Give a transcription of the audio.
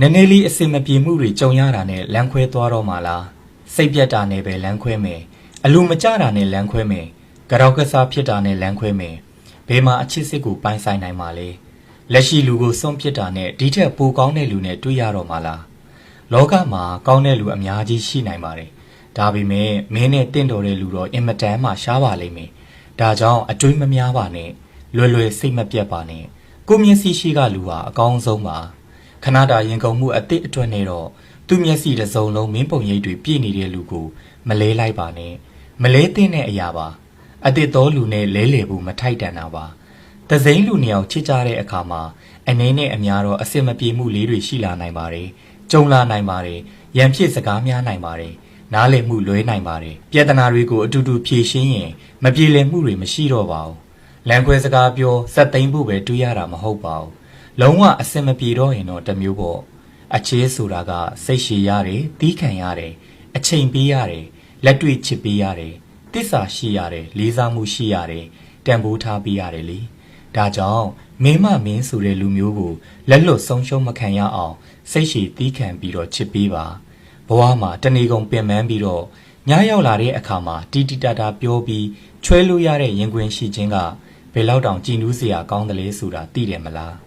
နည်းနည်းလေးအစင်မပြေမှုတွေကြုံရတာနဲ့လမ်းခွဲသွားတော့မှလားစိတ်ပြတ်တာနဲ့ပဲလမ်းခွဲမယ်အလူမကြတာနဲ့လမ်းခွဲမယ်ကြောက်ကစားဖြစ်တာနဲ့လမ်းခွဲမယ်ဘယ်မှာအချစ်စစ်ကိုပိုင်ဆိုင်နိုင်မှာလဲလက်ရှိလူကိုစွန့်ပစ်တာနဲ့ဒီထက်ပိုကောင်းတဲ့လူနဲ့တွေ့ရတော့မှလားလောကမှာကောင်းတဲ့လူအများကြီးရှိနိုင်ပါတယ်ဒါပေမဲ့မင်းနဲ့တင့်တော်တဲ့လူတော့အင်မတန်မှရှားပါလိမ့်မယ်ဒါကြောင့်အတွေးမများပါနဲ့လွယ်လွယ်စိတ်မပြတ်ပါနဲ့ကိုမျက်စိရှိကလူဟာအကောင်းဆုံးပါခဏတာရင်ကုန်မှုအတိတ်အတွက်နဲ့တော့သူ့မျက်စိတစ်စုံလုံးမင်းပုံရိပ်တွေပြည့်နေတဲ့လူကိုမလဲလိုက်ပါနဲ့မလဲတဲ့အရာပါအတိတ်သောလူနဲ့လဲလေဖို့မထိုက်တန်တာပါတစိမ့်လူနှစ်ယောက်ချစ်ကြတဲ့အခါမှာအနေနဲ့အများတော့အစင်မပြေမှုလေးတွေရှိလာနိုင်ပါတယ်ကြုံလာနိုင်ပါတယ်ရန်ဖြစ်စကားများနိုင်ပါတယ်နားလည်မှုလွဲနိုင်ပါတယ်ပြဿနာတွေကိုအတူတူဖြေရှင်းရင်မပြေလည်မှုတွေမရှိတော့ပါဘူးလမ်းခွဲစကားပြောစက်သိမ်းဖို့ပဲတွေးရတာမဟုတ်ပါဘူးလုံးဝအစင်မပြေတော့ရင်တော့တမျိုးပေါ့အချေးဆိုတာကစိတ်ရှည်ရတယ်တီးခံရတယ်အချိန်ပေးရတယ်လက်တွေ့ချစ်ပေးရတယ်တစ္ဆာရှိရတယ်လေးစားမှုရှိရတယ်တန်ဖိုးထားပေးရတယ်လေဒါကြောင့်မင်းဆိုတဲ့လူမျိုးကိုလက်လွတ်ဆုံးရှုံးမခံရအောင်စိတ်ရှည်တီးခံပြီးတော့ချစ်ပေးပါဘဝမှာတဏီကုံပင်ပန်းပြီးတော့ညရောက်လာတဲ့အခါမှာတီတီတာတာပြောပြီးချွဲလို့ရတဲ့ရင်ခွင်ရှိခြင်းကဘယ်လောက်တောင်ကြည်နူးစရာကောင်းတယ်လဲဆိုတာသိတယ်မလား